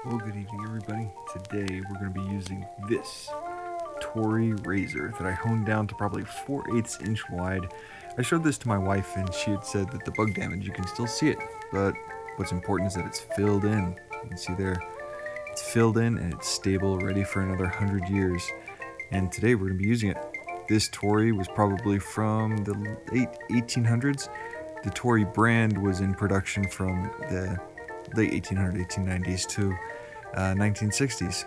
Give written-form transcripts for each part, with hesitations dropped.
Well, good evening, everybody. Today we're going to be using this Torrey razor that I honed down to probably 4/8 inch wide. I showed this to my wife and she had said that the bug damage, you can still see it, but what's important is that it's filled in. You can see there, it's filled in and it's stable, ready for another 100 years. And today we're going to be using it. This Torrey was probably from the late 1800s. The Torrey brand was in production from the late 1800s, 1890s to 1960s.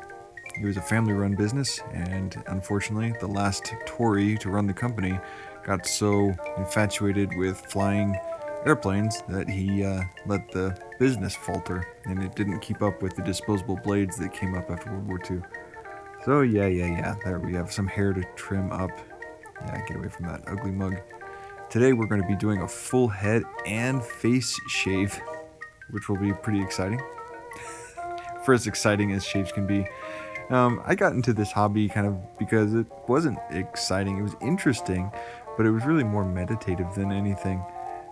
It was a family-run business, and unfortunately, the last Torrey to run the company got so infatuated with flying airplanes that he let the business falter, and it didn't keep up with the disposable blades that came up after World War II. So yeah, there we have some hair to trim up. Yeah, get away from that ugly mug. Today we're going to be doing a full head and face shave, which will be pretty exciting. For as exciting as shaves can be. I got into this hobby kind of because it wasn't exciting. It was interesting, but it was really more meditative than anything.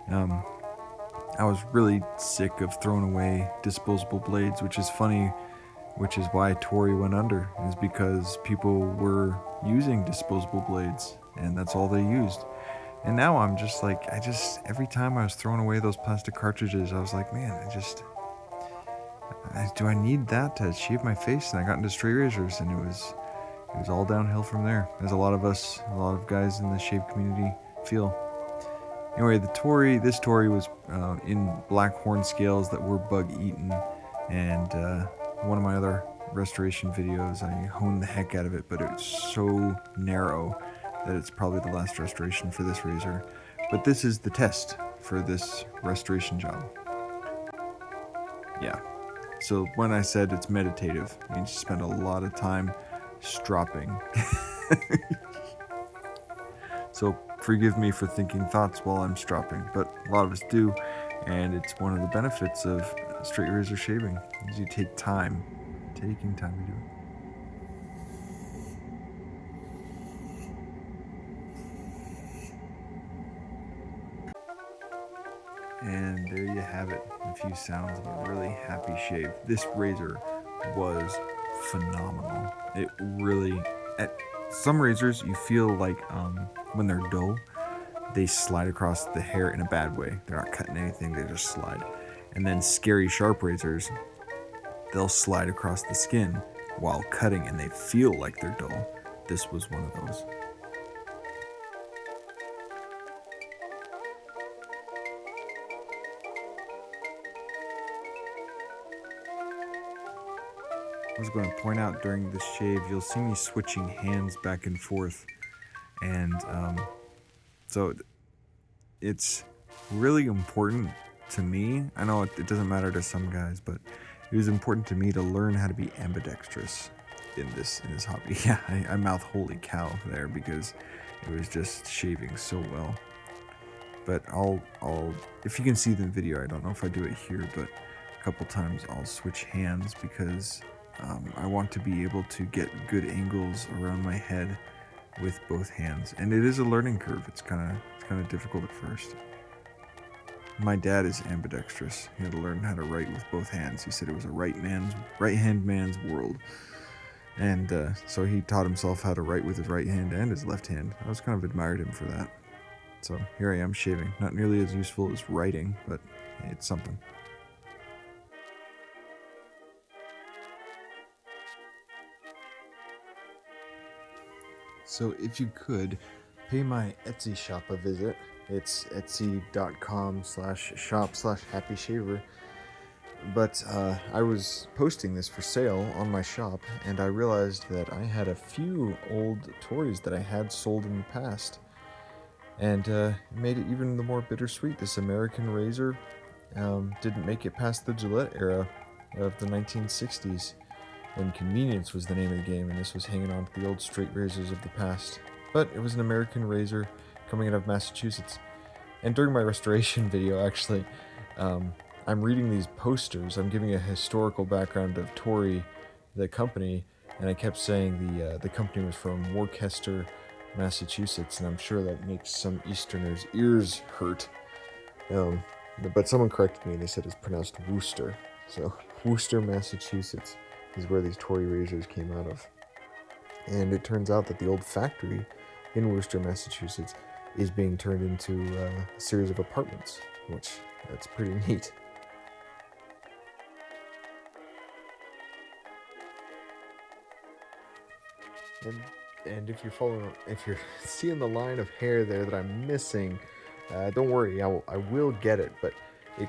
I was really sick of throwing away disposable blades, which is funny, which is why Torrey went under, is because people were using disposable blades, and that's all they used. And now I'm just like, every time I was throwing away those plastic cartridges, I was like, man, do I need that to shave my face? And I got into straight razors, and it was all downhill from there, as a lot of guys in the shave community feel. Anyway, this Torrey was in black horn scales that were bug eaten, and one of my other restoration videos, I honed the heck out of it, but it's so narrow that it's probably the last restoration for this razor. But this is the test for this restoration job. Yeah. So when I said it's meditative, it means you spend a lot of time stropping. So forgive me for thinking thoughts while I'm stropping, but a lot of us do, and it's one of the benefits of straight razor shaving, is you take time, taking time to do it. And there you have it, a few sounds of a really happy shave. This razor was phenomenal. It really, at some razors you feel like when they're dull, they slide across the hair in a bad way. They're not cutting anything, they just slide. And then scary sharp razors, they'll slide across the skin while cutting and they feel like they're dull. This was one of those. I was going to point out during this shave, you'll see me switching hands back and forth. And so it's really important to me. I know it doesn't matter to some guys, but it was important to me to learn how to be ambidextrous in this hobby. Yeah, I mouth holy cow there because it was just shaving so well. But I'll if you can see the video, I don't know if I do it here, but a couple times I'll switch hands because I want to be able to get good angles around my head with both hands, and it is a learning curve. It's kind of difficult at first. My dad is ambidextrous. He had to learn how to write with both hands. He said it was a right-hand man's world, and so he taught himself how to write with his right hand and his left hand. I was kind of admired him for that. So here I am shaving. Not nearly as useful as writing, but hey, it's something. So if you could, pay my Etsy shop a visit. It's etsy.com/shop/happyshaver. But I was posting this for sale on my shop, and I realized that I had a few old toys that I had sold in the past. And it made it even the more bittersweet. This American razor didn't make it past the Gillette era of the 1960s. When convenience was the name of the game, and this was hanging on to the old straight razors of the past. But it was an American razor coming out of Massachusetts. And during my restoration video, actually, I'm reading these posters. I'm giving a historical background of Torrey, the company, and I kept saying the company was from Worcester, Massachusetts, and I'm sure that makes some Easterners' ears hurt. But someone corrected me, and they said it's pronounced Worcester. So Worcester, Massachusetts is where these Torrey razors came out of. And it turns out that the old factory in Worcester, Massachusetts is being turned into a series of apartments, which that's pretty neat. And, and if you're seeing the line of hair there that I'm missing, don't worry, I will get it. But it,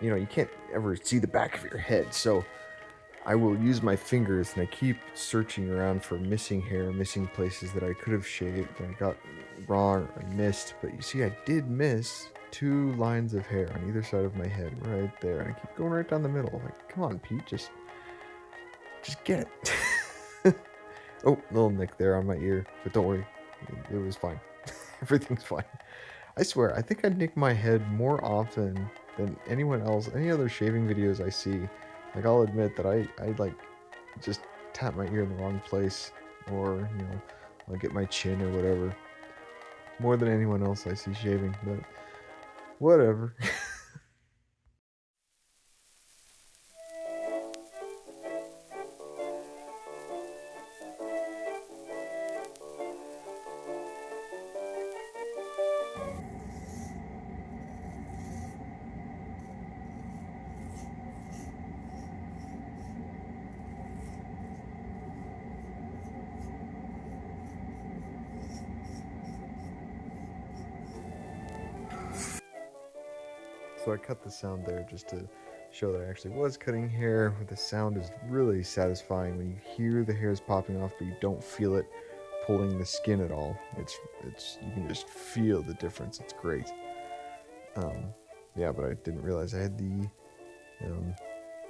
you can't ever see the back of your head, so I will use my fingers, and I keep searching around for missing hair, missing places that I could have shaved, that I got wrong or missed. But you see, I did miss 2 lines of hair on either side of my head, right there, and I keep going right down the middle. Like, come on, Pete, just get it. Oh, little nick there on my ear, but don't worry, it was fine. Everything's fine. I swear, I think I nick my head more often than anyone else. Any other shaving videos I see, like, I'll admit that I like just tap my ear in the wrong place, or I'll get my chin or whatever, more than anyone else I see shaving. But whatever. So I cut the sound there just to show that I actually was cutting hair. The sound is really satisfying when you hear the hairs popping off, but you don't feel it pulling the skin at all. It's you can just feel the difference. It's great. Um, yeah, but I didn't realize I had the um,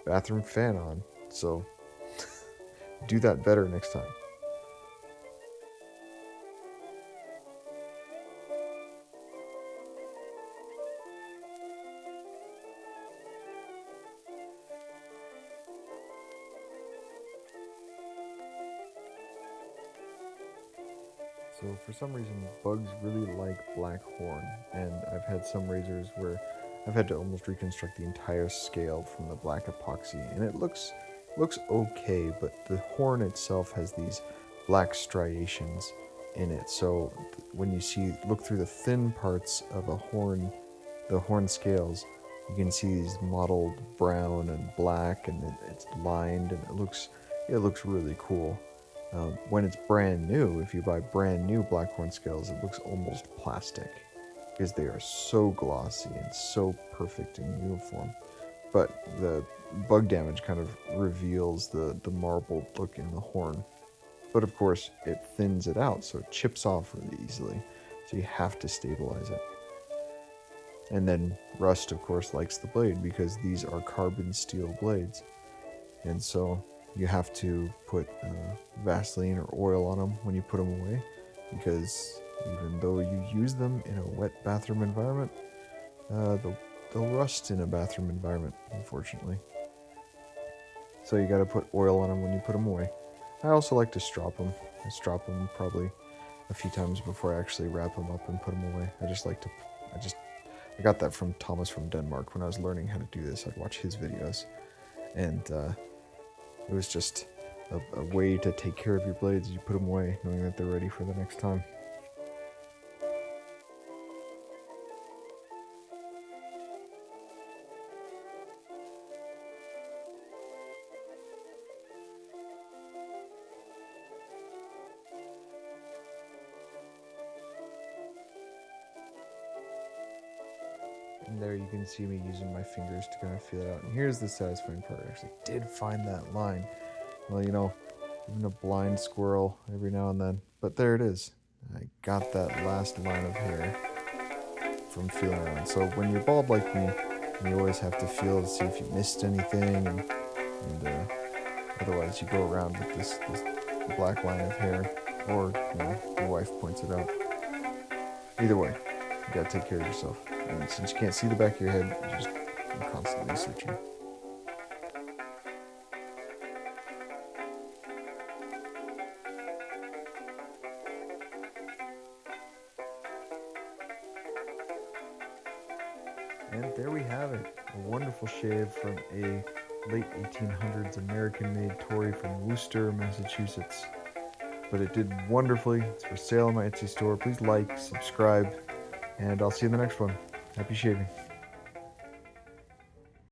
bathroom fan on. So do that better next time. So for some reason, bugs really like black horn, and I've had some razors where I've had to almost reconstruct the entire scale from the black epoxy, and it looks okay, but the horn itself has these black striations in it. So when you look through the thin parts of a horn, the horn scales, you can see these mottled brown and black, and it's lined, and it looks really cool. When it's brand new, if you buy brand new blackhorn scales, it looks almost plastic because they are so glossy and so perfect and uniform. But the bug damage kind of reveals the marbled look in the horn. But of course, it thins it out, so it chips off really easily. So you have to stabilize it. And then rust, of course, likes the blade because these are carbon steel blades. And so you have to put Vaseline or oil on them when you put them away, because even though you use them in a wet bathroom environment, they'll rust in a bathroom environment, unfortunately. So you got to put oil on them when you put them away. I also like to strop them. I strop them probably a few times before I actually wrap them up and put them away. I got that from Thomas from Denmark. When I was learning how to do this, I'd watch his videos, and it was just a way to take care of your blades. You put them away knowing that they're ready for the next time. And there you can see me using my fingers to kind of feel it out. And here's the satisfying part. I actually did find that line. Well, even a blind squirrel every now and then. But there it is. I got that last line of hair from feeling around. So when you're bald like me, you always have to feel to see if you missed anything, and otherwise you go around with this black line of hair, or your wife points it out. Either way, you gotta take care of yourself. And since you can't see the back of your head, you're constantly searching. And there we have it. A wonderful shave from a late 1800s American-made Torrey from Worcester, Massachusetts. But it did wonderfully. It's for sale on my Etsy store. Please like, subscribe, and I'll see you in the next one. Happy shaving.